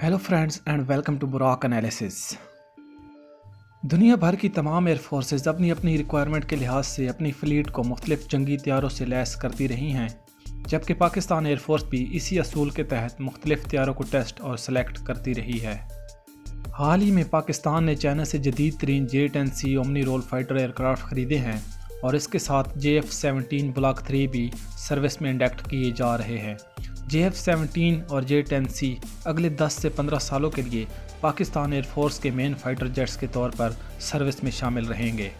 Hello friends and welcome to Burak analysis. दुनिया भर की तमाम एयर फोर्सेस अपनी अपनी रिक्वायरमेंट के लिहाज से अपनी फ्लीट को मुख्तलिफ जंगी त्यारों से लैस करती रही हैं, जबकि पाकिस्तान एयर फोर्स भी इसी असूल के तहत मुख्तलिफ त्यारों को टेस्ट और सेलेक्ट करती रही है। हाल ही में पाकिस्तान ने चाइना से जदीद तरीन J-10C omni role fighter aircraft ख़रीदे हैं और इसके साथ JF-17 ब्लॉक 3 भी सर्विस में इंडक्ट किए जा रहे हैं। JF-17 और J-10C अगले 10 से 15 सालों के लिए पाकिस्तान एयर फोर्स के मेन फाइटर जेट्स के तौर पर सर्विस में शामिल रहेंगे।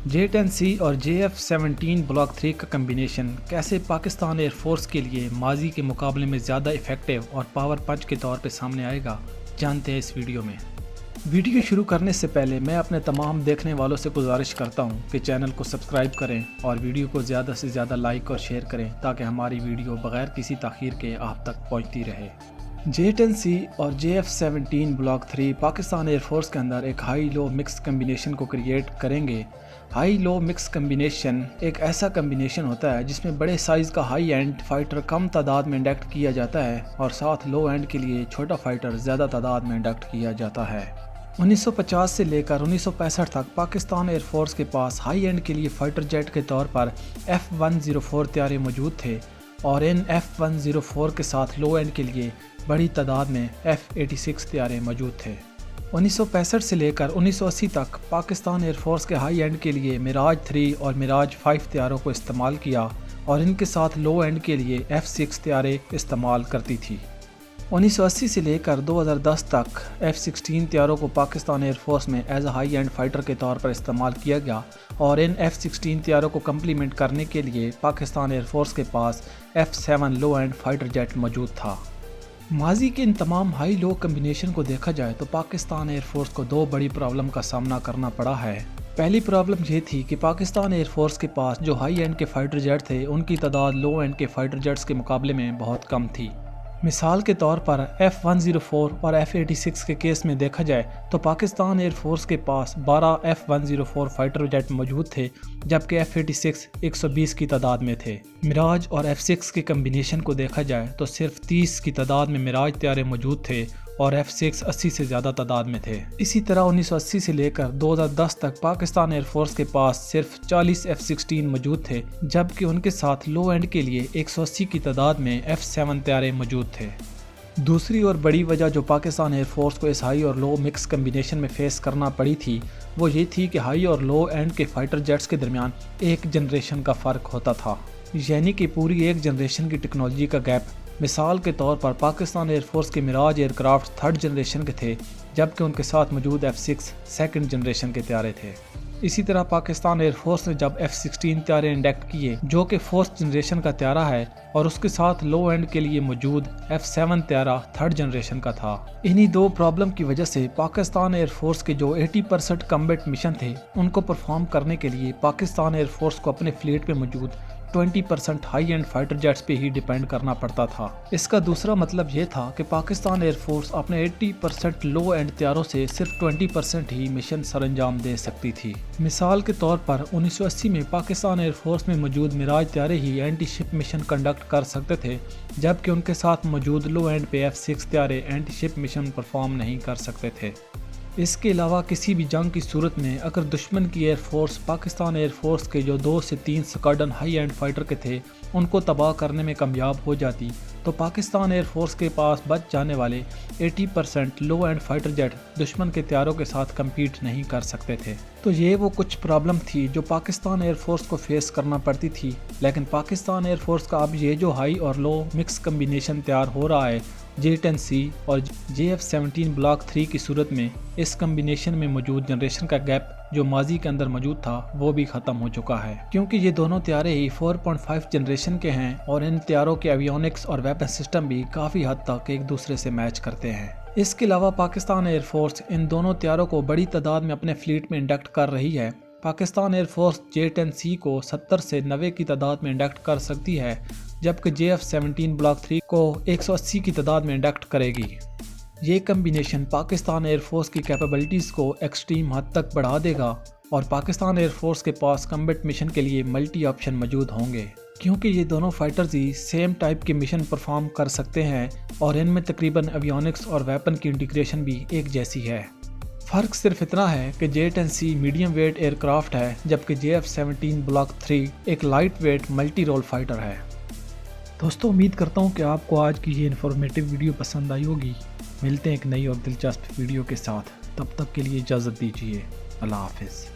J-10C और JF-17 ब्लॉक 3 का कम्बिनेशन कैसे पाकिस्तान एयर फोर्स के लिए माजी के मुकाबले में ज़्यादा इफ़ेक्टिव और पावर पंच के तौर पर सामने आएगा, जानते हैं इस वीडियो में। वीडियो शुरू करने से पहले मैं अपने तमाम देखने वालों से गुजारिश करता हूं कि चैनल को सब्सक्राइब करें और वीडियो को ज़्यादा से ज़्यादा लाइक और शेयर करें ताकि हमारी वीडियो बगैर किसी ताख़ीर के आप तक पहुंचती रहे। J-10C और JF-17 block 3 Pakistan air force के अंदर एक हाई लो मिक्स कम्बिनेशन को क्रिएट करेंगे। हाई लो मिक्स कम्बिनेशन एक ऐसा कम्बिनेशन होता है जिसमें बड़े साइज़ का हाई एंड फाइटर कम तादाद में इंडक्ट किया जाता है और साथ लो एंड के लिए छोटा फाइटर ज़्यादा तादाद में इंडक्ट किया जाता है। 1950 से लेकर 1965 तक पाकिस्तान एयर फोर्स के पास हाई एंड के लिए फाइटर जेट के तौर पर F-104 त्यारे मौजूद थे और इन F-104 के साथ लो एंड के लिए बड़ी तादाद में F-86 त्यारे मौजूद थे। 1965 से लेकर 1980 तक पाकिस्तान एयर फोर्स के हाई एंड के लिए मिराज 3 और मिराज 5 त्यारों को इस्तेमाल किया और इनके साथ लो एंड के लिए F-6 त्यारे इस्तेमाल करती थी। 1980 से लेकर 2010 तक F-16 त्यारों को पाकिस्तान एयर फोर्स में as a high end fighter के तौर पर इस्तेमाल किया गया और इन F-16 त्यारों को कम्प्लीमेंट करने के लिए पाकिस्तान एयर फोर्स के पास F-7 low and fighter jet मौजूद था। माजी के इन तमाम हाई लो कम्बिनेशन को देखा जाए तो पाकिस्तान एयर फोर्स को दो बड़ी प्रॉब्लम का सामना करना पड़ा है। पहली प्रॉब्लम ये थी कि पाकिस्तान एयर फोर्स के पास जो हाई एंड के फाइटर जेट थे उनकी तादाद लो एंड के फाइटर जेट्स के मुकाबले में बहुत कम थी। मिसाल के तौर पर F-104 और F-86 के केस में देखा जाए तो पाकिस्तान एयर फोर्स के पास 12 F-104 फाइटर जेट मौजूद थे, जबकि F-86 120 की तादाद में थे। मिराज और F-6 के कम्बिनेशन को देखा जाए तो सिर्फ 30 की तादाद में मिराज त्यारे मौजूद थे और F-6 80 से ज़्यादा तादाद में थे। इसी तरह 1980 से लेकर 2010 तक पाकिस्तान एयर फोर्स के पास सिर्फ 40 F-16 मौजूद थे, जबकि उनके साथ लो एंड के लिए 180 की तादाद में F-7 त्यारे मौजूद थे। दूसरी और बड़ी वजह जो पाकिस्तान एयर फोर्स को इस हाई और लो मिक्स कम्बिनेशन में फेस करना पड़ी थी वो ये थी कि हाई और लो एंड के फाइटर जेट्स के दरमियान एक जनरेशन का फ़र्क होता था, यानी कि पूरी एक जनरेशन की टेक्नोलॉजी का गैप। मिसाल के तौर पर पाकिस्तान एयर फोर्स के मिराज एयरक्राफ्ट 3rd जनरेशन के थे, जबकि उनके साथ मौजूद F-6 2nd जनरेशन के त्यारे थे। इसी तरह पाकिस्तान एयर फोर्स ने जब F-16 त्यारे इंडक्ट किए जो कि 4th जनरेशन का त्यारा है और उसके साथ लो एंड के लिए मौजूद F-7 त्यारा 3rd जनरेशन का था। इन्हीं दो प्रॉब्लम की वजह से पाकिस्तान एयर फोर्स के जो 80% कम्बैट मिशन थे उनको परफॉर्म करने के लिए पाकिस्तान एयर फोर्स को अपने फ्लीट पे मौजूद 20% हाई एंड फाइटर जेट्स पे ही डिपेंड करना पड़ता था। इसका दूसरा मतलब ये था कि पाकिस्तान एयर फोर्स अपने 80% लो एंड त्यारों से सिर्फ 20% ही मिशन सरअंजाम दे सकती थी। मिसाल के तौर पर 1980 में पाकिस्तान एयर फोर्स में मौजूद मिराज त्यारे ही एंटी शिप मिशन कंडक्ट कर सकते थे, जबकि उनके साथ मौजूद लो एंड पे F-6 त्यारे एंटी शिप मिशन परफॉर्म नहीं कर सकते थे। इसके अलावा किसी भी जंग की सूरत में अगर दुश्मन की air force Pakistan air force के जो 2 से 3 स्क्वाड्रन हाई एंड फाइटर के थे उनको तबाह करने में कामयाब हो जाती तो पाकिस्तान एयर फोर्स के पास बच जाने वाले 80% लो एंड फाइटर जेट दुश्मन के त्यारों के साथ कम्पीट नहीं कर सकते थे। तो ये वो कुछ प्रॉब्लम थी जो पाकिस्तान एयर फोर्स को फेस करना पड़ती थी, लेकिन पाकिस्तान एयर फोर्स का अब ये जो हाई और लो मिक्स कम्बिनेशन तैयार हो रहा है J-10C और JF-17 ब्लॉक 3 की सूरत में इस कम्बिनेशन में मौजूद जनरेशन का गैप जो माजी के अंदर मौजूद था वो भी ख़त्म हो चुका है, क्योंकि ये दोनों त्यारे ही 4.5 जनरेशन के हैं और इन त्यारों के एवियोनिक्स और वेपन सिस्टम भी काफ़ी हद तक एक दूसरे से मैच करते हैं। इसके अलावा पाकिस्तान एयर फोर्स इन दोनों त्यारों को बड़ी तादाद में अपने फ्लीट में इंडक्ट कर रही है। पाकिस्तान एयर फोर्स J-10C को 70 से 90 की तादाद में इंडक्ट कर सकती है, जबकि JF-17 ब्लॉक 3 को 180 की तादाद में इंडक्ट करेगी। ये कम्बिनेशन पाकिस्तान एयर फोर्स की कैपेबिलिटीज़ को एक्सट्रीम हद तक बढ़ा देगा और पाकिस्तान एयर फोर्स के पास कम्बैट मिशन के लिए मल्टी ऑप्शन मौजूद होंगे। کیونکہ یہ دونوں فائٹرز ہی سیم ٹائپ کے مشن پرفارم کر سکتے ہیں اور ان میں تقریباً ایویونکس اور ویپن کی انٹیگریشن بھی ایک جیسی ہے۔ فرق صرف اتنا ہے کہ J-10C medium wait year craft ہے جبکہ JF-17 بلاک 3 ایک light weight multi role fighter ہے۔ دوستو امید کرتا ہوں کہ آپ کو آج کی یہ انفارمیٹیو ویڈیو پسند آئی ہوگی۔ ملتے ہیں ایک نئی اور دلچسپ ویڈیو کے ساتھ، تب تک کے لیے اجازت دیجیے۔ اللہ حافظ۔